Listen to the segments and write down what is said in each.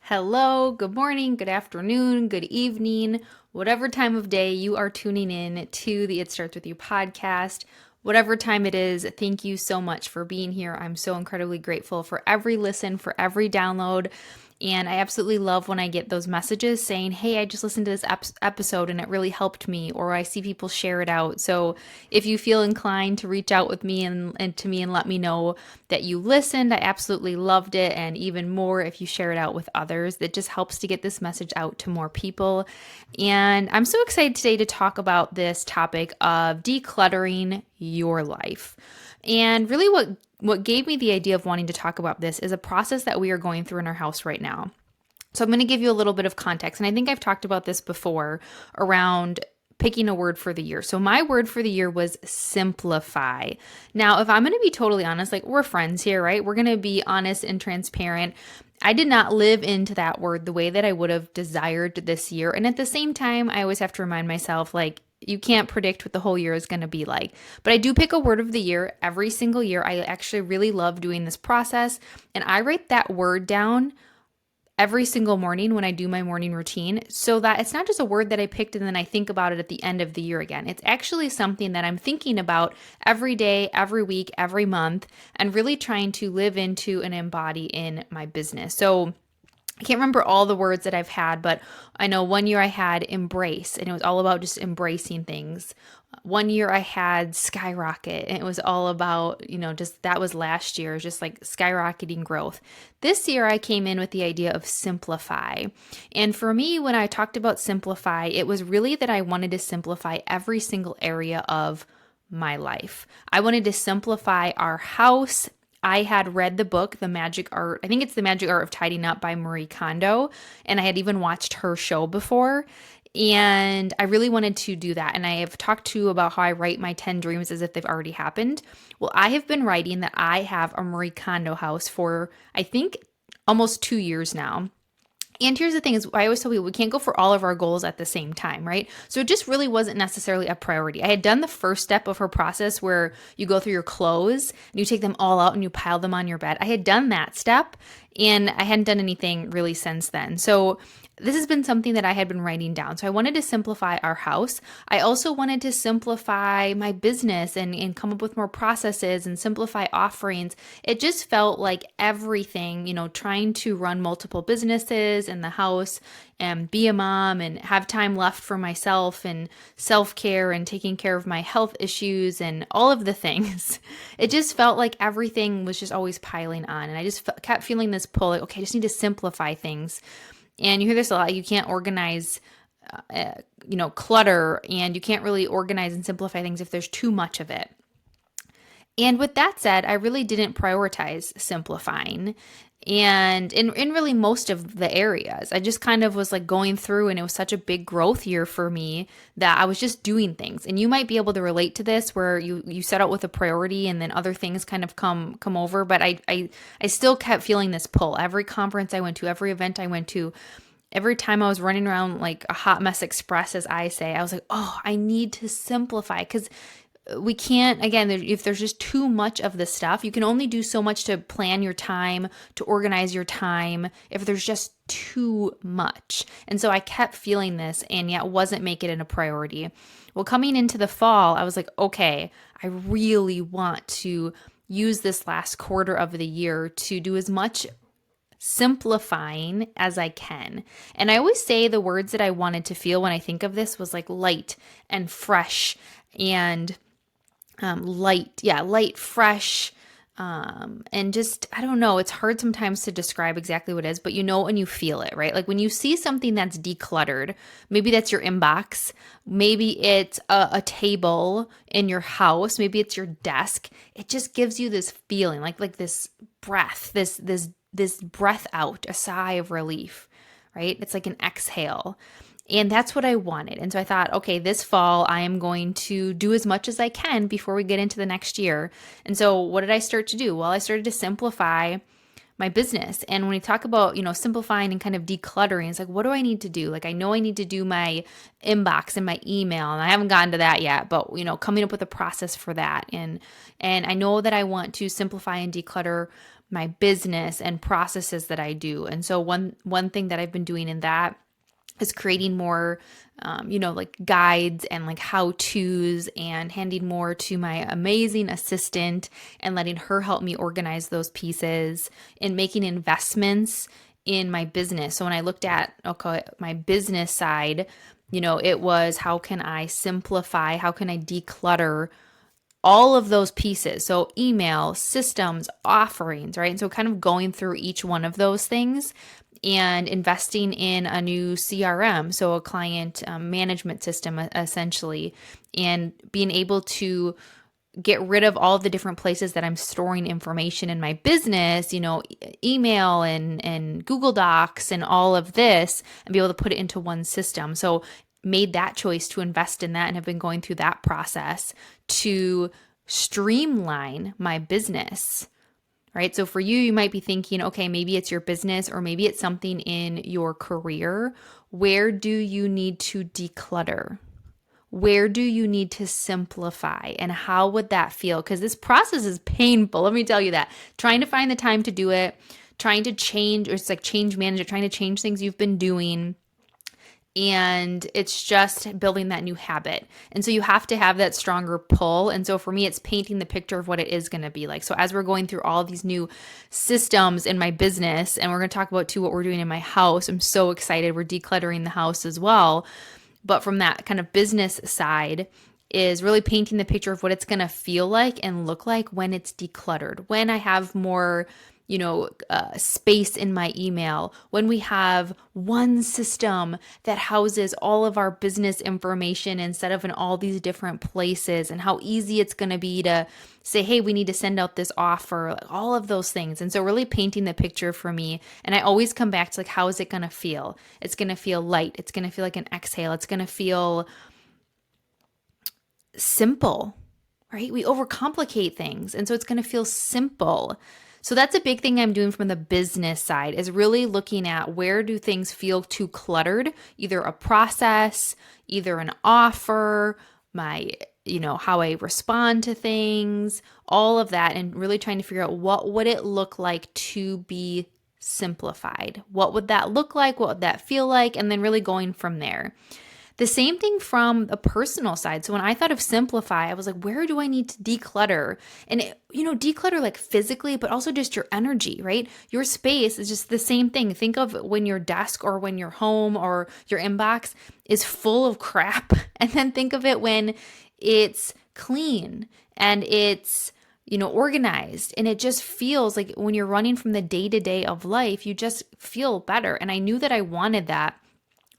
Hello, good morning, good afternoon, good evening, whatever time of day you are tuning in to the It Starts With You podcast. Whatever time it is, thank you so much for being here. I'm so incredibly grateful for every listen, for every download. And I absolutely love when I get those messages saying, hey, I just listened to this episode and it really helped me, or I see people share it out. So if you feel inclined to reach out with me and to me and let me know that you listened, I absolutely loved it. And even more if you share it out with others, that just helps to get this message out to more people. And I'm so excited today to talk about this topic of decluttering your life. And really what gave me the idea of wanting to talk about this is a process that we are going through in our house right now. So I'm going to give you a little bit of context. And I think I've talked about this before around picking a word for the year. So my word for the year was simplify. Now, if I'm going to be totally honest, like we're friends here, right? We're going to be honest and transparent. I did not live into that word the way that I would have desired this year. And at the same time, I always have to remind myself, like, you can't predict what the whole year is going to be like. But I do pick a word of the year every single year. I actually really love doing this process. And I write that word down every single morning when I do my morning routine, so that it's not just a word that I picked and then I think about it at the end of the year again. It's actually something that I'm thinking about every day, every week, every month, and really trying to live into and embody in my business. So I can't remember all the words that I've had, but I know one year I had embrace, and it was all about just embracing things. One year I had skyrocket, and it was all about, just that was last year, just like skyrocketing growth. This year I came in with the idea of simplify. And for me, when I talked about simplify, it was really that I wanted to simplify every single area of my life. I wanted to simplify our house. I had read the book, The Magic Art, I think it's The Magic Art of Tidying Up by Marie Kondo, and I had even watched her show before, and I really wanted to do that. And I have talked to you about how I write my 10 dreams as if they've already happened. Well, I have been writing that I have a Marie Kondo house for, I think, almost 2 years now. And here's the thing is I always tell people we can't go for all of our goals at the same time, right? So it just really wasn't necessarily a priority. I had done the first step of her process where you go through your clothes and you take them all out and you pile them on your bed. I had done that step and I hadn't done anything really since then. So this has been something that I had been writing down. So I wanted to simplify our house. I also wanted to simplify my business and come up with more processes and simplify offerings. It just felt like everything, trying to run multiple businesses in the house and be a mom and have time left for myself and self-care and taking care of my health issues and all of the things. It just felt like everything was just always piling on. And I just kept feeling this pull, like, okay, I just need to simplify things. And you hear this a lot. You can't organize, clutter, and you can't really organize and simplify things if there's too much of it. And with that said, I really didn't prioritize simplifying. And in really most of the areas, I just kind of was like going through, and it was such a big growth year for me that I was just doing things. And you might be able to relate to this where you set out with a priority and then other things kind of come over. But I still kept feeling this pull. Every conference I went to, every event I went to, every time I was running around like a hot mess express, as I say, I was like, oh, I need to simplify, because we can't, again, if there's just too much of this stuff, you can only do so much to plan your time, to organize your time, if there's just too much. And so I kept feeling this and yet wasn't making it a priority. Well, coming into the fall, I was like, okay, I really want to use this last quarter of the year to do as much simplifying as I can. And I always say the words that I wanted to feel when I think of this was like light and fresh and light, fresh, and just, I don't know, it's hard sometimes to describe exactly what it is, but when you feel it, right? Like when you see something that's decluttered, maybe that's your inbox, maybe it's a table in your house, maybe it's your desk, it just gives you this feeling, like this breath, this breath out, a sigh of relief, right? It's like an exhale. And that's what I wanted. And so I thought, okay, this fall, I am going to do as much as I can before we get into the next year. And so what did I start to do? Well, I started to simplify my business. And when we talk about, simplifying and kind of decluttering, it's like, what do I need to do? Like, I know I need to do my inbox and my email, and I haven't gotten to that yet, but, coming up with a process for that. And I know that I want to simplify and declutter my business and processes that I do. And so one thing that I've been doing in that is creating more, like guides and like how-tos, and handing more to my amazing assistant and letting her help me organize those pieces, and making investments in my business. So when I looked at, okay, my business side, it was, how can I simplify? How can I declutter all of those pieces? So email, systems, offerings, right? And so kind of going through each one of those things and investing in a new CRM, so a client management system essentially, and being able to get rid of all the different places that I'm storing information in my business, email and Google Docs and all of this, and be able to put it into one system. So made that choice to invest in that, and have been going through that process to streamline my business, right? So for you, you might be thinking, okay, maybe it's your business, or maybe it's something in your career. Where do you need to declutter? Where do you need to simplify? And how would that feel? Because this process is painful. Let me tell you that. Trying to find the time to do it, trying to change, or it's like change manager, trying to change things you've been doing. And it's just building that new habit. And so you have to have that stronger pull. And so for me, it's painting the picture of what it is going to be like. So as we're going through all these new systems in my business, and we're going to talk about too what we're doing in my house, I'm so excited. We're decluttering the house as well. But from that kind of business side, is really painting the picture of what it's going to feel like and look like when it's decluttered, when I have more space in my email, when we have one system that houses all of our business information instead of in all these different places, and how easy it's going to be to say, hey, we need to send out this offer, like all of those things. And so really painting the picture for me. And I always come back to like, how is it going to feel? It's going to feel light. It's going to feel like an exhale. It's going to feel simple, right? We overcomplicate things. And so it's going to feel simple. So that's a big thing I'm doing from the business side, is really looking at, where do things feel too cluttered, either a process, either an offer, my, how I respond to things, all of that, and really trying to figure out, what would it look like to be simplified? What would that look like? What would that feel like? And then really going from there. The same thing from a personal side. So when I thought of simplify, I was like, where do I need to declutter? And, declutter like physically, but also just your energy, right? Your space is just the same thing. Think of when your desk or when your home or your inbox is full of crap. And then think of it when it's clean and it's, organized. And it just feels like, when you're running from the day-to-day of life, you just feel better. And I knew that I wanted that,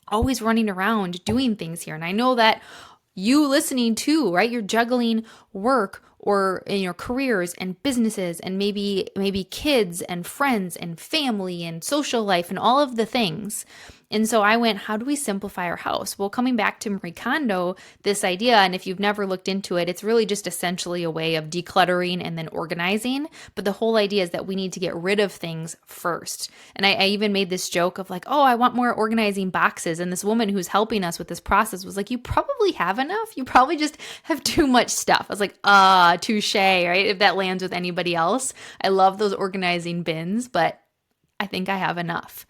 always running around doing things here. And I know that you listening too, right? You're juggling work or in your careers and businesses, and maybe kids and friends and family and social life and all of the things. And so I went, how do we simplify our house? Well, coming back to Marie Kondo, this idea, and if you've never looked into it, it's really just essentially a way of decluttering and then organizing. But the whole idea is that we need to get rid of things first. And I even made this joke of like, oh, I want more organizing boxes. And this woman who's helping us with this process was like, you probably have enough. You probably just have too much stuff. I was like, touche, right? If that lands with anybody else. I love those organizing bins, but I think I have enough.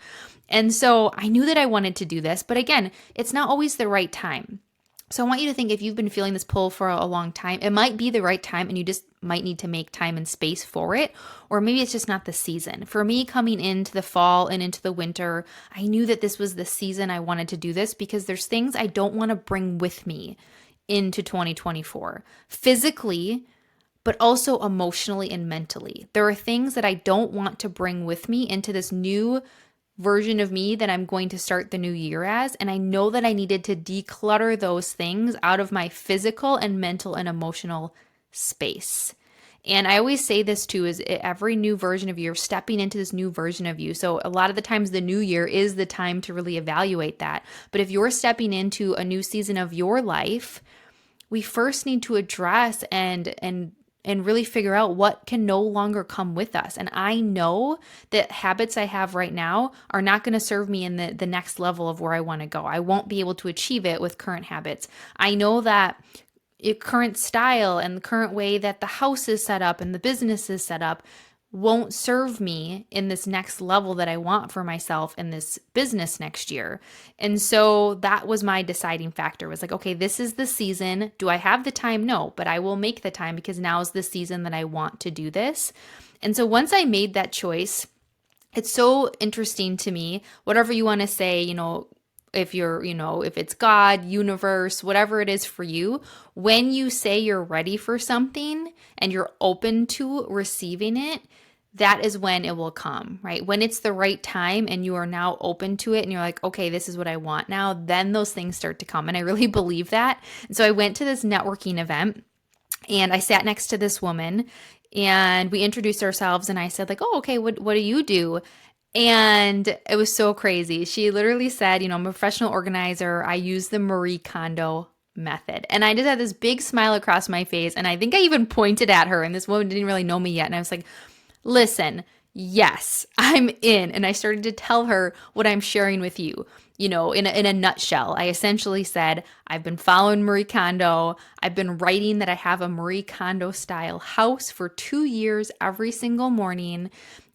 And so I knew that I wanted to do this, but again, it's not always the right time. So I want you to think, if you've been feeling this pull for a long time, it might be the right time, and you just might need to make time and space for it. Or maybe it's just not the season. For me, coming into the fall and into the winter, I knew that this was the season I wanted to do this, because there's things I don't want to bring with me into 2024 physically, but also emotionally and mentally. There are things that I don't want to bring with me into this new version of me that I'm going to start the new year as. And I know that I needed to declutter those things out of my physical and mental and emotional space. And I always say this too, is every new version of you, you're stepping into this new version of you. So a lot of the times the new year is the time to really evaluate that. But if you're stepping into a new season of your life, we first need to address and and really figure out what can no longer come with us. And I know that habits I have right now are not going to serve me in the next level of where I want to go. I won't be able to achieve it with current habits. I know that current style and the current way that the house is set up and the business is set up won't serve me in this next level that I want for myself in this business next year. And so that was my deciding factor, was like, okay, this is the season. Do I have the time? No, but I will make the time because now is the season that I want to do this. And so once I made that choice, it's so interesting to me, whatever you want to say, if if it's God, universe, whatever it is for you, when you say you're ready for something and you're open to receiving it, that is when it will come, right? When it's the right time and you are now open to it and you're like, okay, this is what I want now, then those things start to come. And I really believe that. And so I went to this networking event and I sat next to this woman and we introduced ourselves and I said like, oh, okay, what do you do? And it was so crazy. She literally said, I'm a professional organizer. I use the Marie Kondo method. And I just had this big smile across my face. And I think I even pointed at her and this woman didn't really know me yet. And I was like, listen, yes, I'm in. And I started to tell her what I'm sharing with you. In a nutshell, I essentially said, I've been following Marie Kondo. I've been writing that I have a Marie Kondo style house for 2 years every single morning.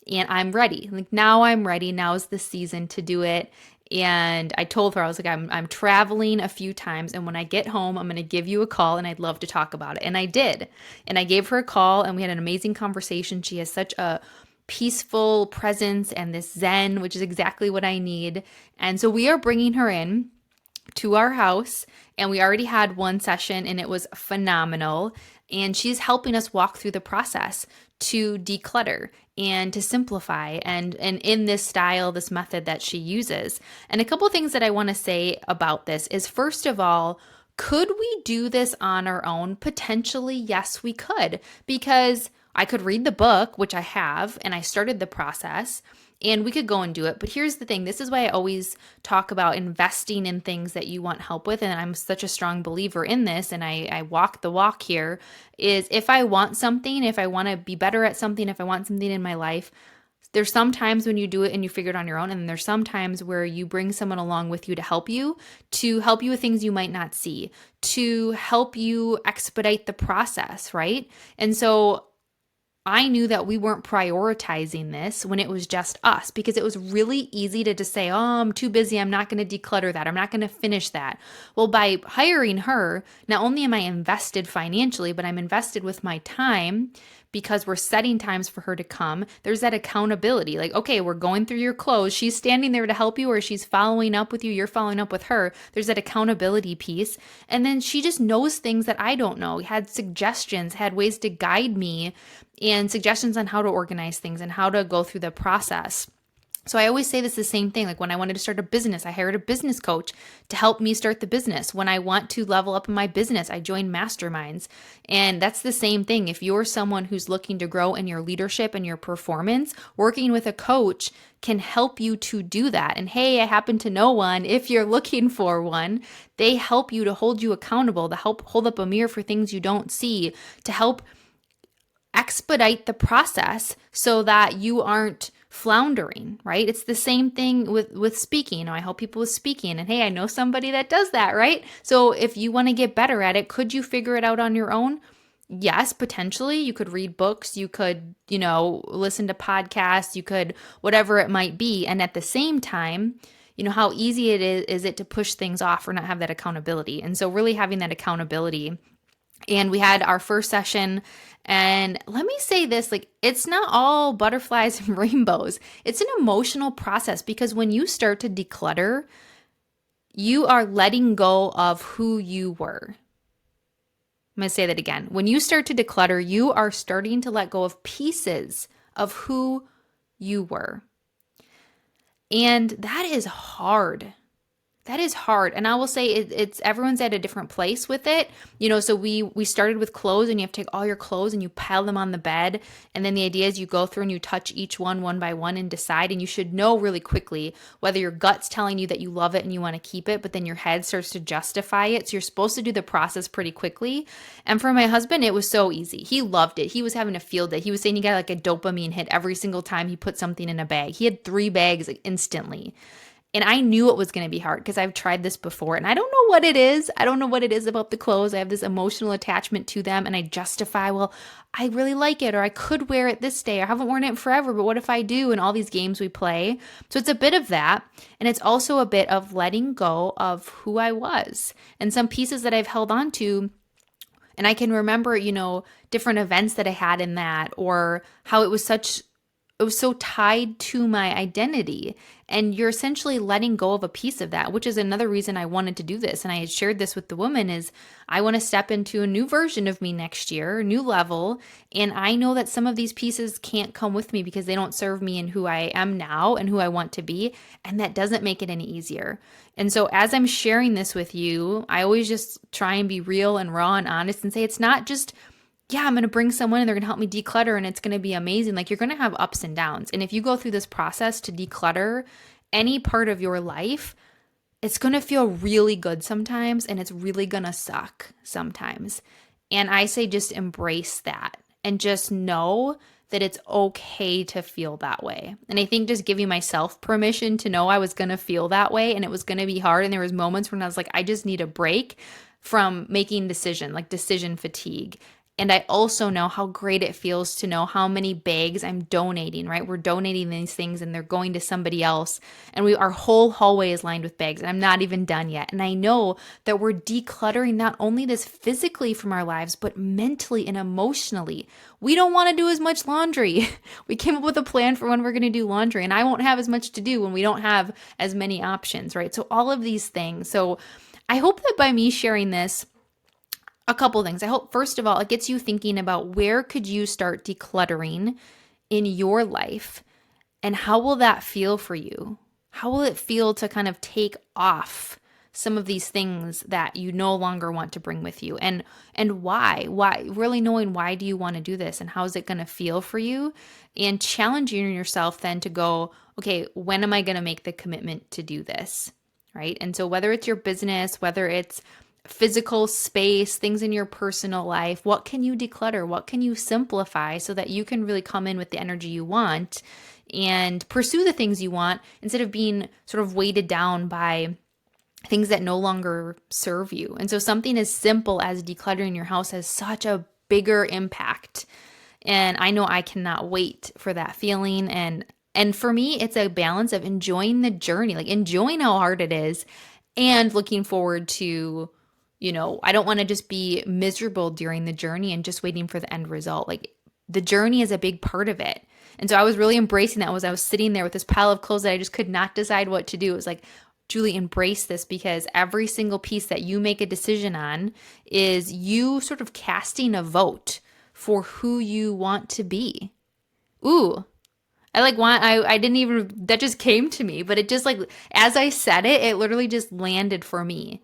And I'm ready. Like now I'm ready. Now is the season to do it. And I told her, I was like, I'm traveling a few times. And when I get home, I'm going to give you a call and I'd love to talk about it. And I did. And I gave her a call and we had an amazing conversation. She has such a peaceful presence and this zen, which is exactly what I need. And so we are bringing her in to our house and we already had one session and it was phenomenal. And she's helping us walk through the process to declutter and to simplify and in this style, this method that she uses. And a couple of things that I want to say about this is, first of all, could we do this on our own? Potentially, yes, we could, because I could read the book, which I have, and I started the process. And we could go and do it. But here's the thing. This is why I always talk about investing in things that you want help with. And I'm such a strong believer in this. And I walk the walk here is, if I want something, if I want to be better at something, if I want something in my life, there's some times when you do it and you figure it on your own. And there's some times where you bring someone along with you to help you with things you might not see, to help you expedite the process, right? And so I knew that we weren't prioritizing this when it was just us, because it was really easy to just say, oh, I'm too busy. I'm not going to declutter that. I'm not going to finish that. Well, by hiring her, not only am I invested financially, but I'm invested with my time, because we're setting times for her to come. There's that accountability. Like, okay, we're going through your clothes. She's standing there to help you, or she's following up with you. You're following up with her. There's that accountability piece. And then she just knows things that I don't know, had suggestions, had ways to guide me, and suggestions on how to organize things and how to go through the process. So I always say this the same thing. Like when I wanted to start a business, I hired a business coach to help me start the business. When I want to level up in my business, I join masterminds. And that's the same thing. If you're someone who's looking to grow in your leadership and your performance, working with a coach can help you to do that. And hey, I happen to know one. If you're looking for one, they help you to hold you accountable, to help hold up a mirror for things you don't see, to help expedite the process so that you aren't floundering, right? It's the same thing with speaking. I help people with speaking, and hey, I know somebody that does that, right? So if you want to get better at it, could you figure it out on your own? Yes, potentially. You could read books, you could, listen to podcasts, you could, whatever it might be. And at the same time, how easy it is it to push things off or not have that accountability. And so really having that accountability. And we had our first session, and let me say this, like, it's not all butterflies and rainbows. It's an emotional process, because when you start to declutter, you are letting go of who you were. I'm going to say that again. When you start to declutter, you are starting to let go of pieces of who you were. And that is hard. That is hard. And I will say it's everyone's at a different place with it. So we started with clothes, and you have to take all your clothes and you pile them on the bed. And then the idea is you go through and you touch each one by one and decide. And you should know really quickly whether your gut's telling you that you love it and you want to keep it, but then your head starts to justify it. So you're supposed to do the process pretty quickly. And for my husband, it was so easy. He loved it. He was having a field day. He was saying he got like a dopamine hit every single time he put something in a bag. He had 3 bags like, instantly. And I knew it was going to be hard because I've tried this before and I don't know what it is. I don't know what it is about the clothes. I have this emotional attachment to them and I justify, well, I really like it, or I could wear it this day. I haven't worn it forever, but what if I do? And all these games we play. So it's a bit of that. And it's also a bit of letting go of who I was and some pieces that I've held on to. And I can remember, different events that I had in that, or how it was so tied to my identity. And you're essentially letting go of a piece of that, which is another reason I wanted to do this. And I had shared this with the woman is I want to step into a new version of me next year, a new level. And I know that some of these pieces can't come with me because they don't serve me in who I am now and who I want to be. And that doesn't make it any easier. And so as I'm sharing this with you, I always just try and be real and raw and honest and say, it's not just I'm going to bring someone and they're going to help me declutter and it's going to be amazing. Like, you're going to have ups and downs. And if you go through this process to declutter any part of your life, it's going to feel really good sometimes and it's really going to suck sometimes. And I say just embrace that and just know that it's okay to feel that way. And I think just giving myself permission to know I was going to feel that way and it was going to be hard. And there was moments when I was like, I just need a break from making decision fatigue. And I also know how great it feels to know how many bags I'm donating, right? We're donating these things and they're going to somebody else. And our whole hallway is lined with bags and I'm not even done yet. And I know that we're decluttering not only this physically from our lives, but mentally and emotionally. We don't want to do as much laundry. We came up with a plan for when we're going to do laundry, and I won't have as much to do when we don't have as many options, right? So all of these things. So I hope that by me sharing this, a couple things. I hope, first of all, it gets you thinking about where could you start decluttering in your life and how will that feel for you? How will it feel to kind of take off some of these things that you no longer want to bring with you? And why? Why? Really knowing why do you want to do this and how is it going to feel for you? And challenging yourself then to go, okay, when am I going to make the commitment to do this? Right? And so whether it's your business, whether it's physical space, things in your personal life, what can you declutter? What can you simplify so that you can really come in with the energy you want and pursue the things you want instead of being sort of weighted down by things that no longer serve you? And so something as simple as decluttering your house has such a bigger impact. And I know I cannot wait for that feeling. And for me, it's a balance of enjoying the journey, like enjoying how hard it is and looking forward to, I don't want to just be miserable during the journey and just waiting for the end result. Like, the journey is a big part of it. And so I was really embracing that as I was sitting there with this pile of clothes that I just could not decide what to do. It was like, Julie, embrace this, because every single piece that you make a decision on is you sort of casting a vote for who you want to be. Ooh, I didn't even, that just came to me, but it just as I said it, it literally just landed for me.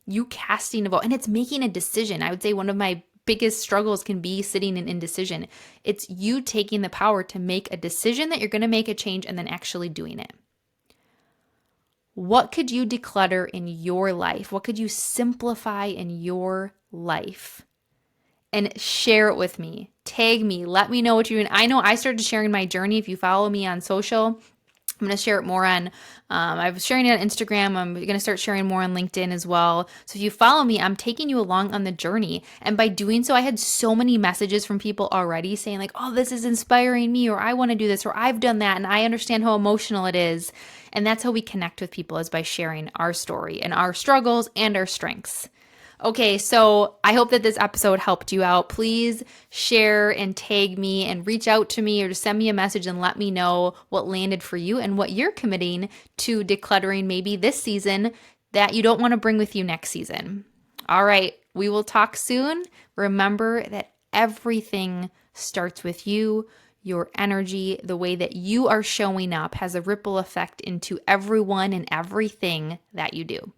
You casting a vote, and it's making a decision. I would say one of my biggest struggles can be sitting in indecision. It's you taking the power to make a decision that you're going to make a change and then actually doing it. What could you declutter in your life? What could you simplify in your life? And share it with me. Tag me. Let me know what you're doing. I know I started sharing my journey. If you follow me on social, I'm going to share it more on, I was sharing it on Instagram. I'm going to start sharing more on LinkedIn as well. So if you follow me, I'm taking you along on the journey. And by doing so, I had so many messages from people already saying like, oh, this is inspiring me, or I want to do this, or I've done that. And I understand how emotional it is. And that's how we connect with people, is by sharing our story and our struggles and our strengths. Okay, so I hope that this episode helped you out. Please share and tag me and reach out to me, or just send me a message and let me know what landed for you and what you're committing to decluttering maybe this season that you don't want to bring with you next season. All right, we will talk soon. Remember that everything starts with you. your energy, the way that you are showing up has a ripple effect into everyone and everything that you do.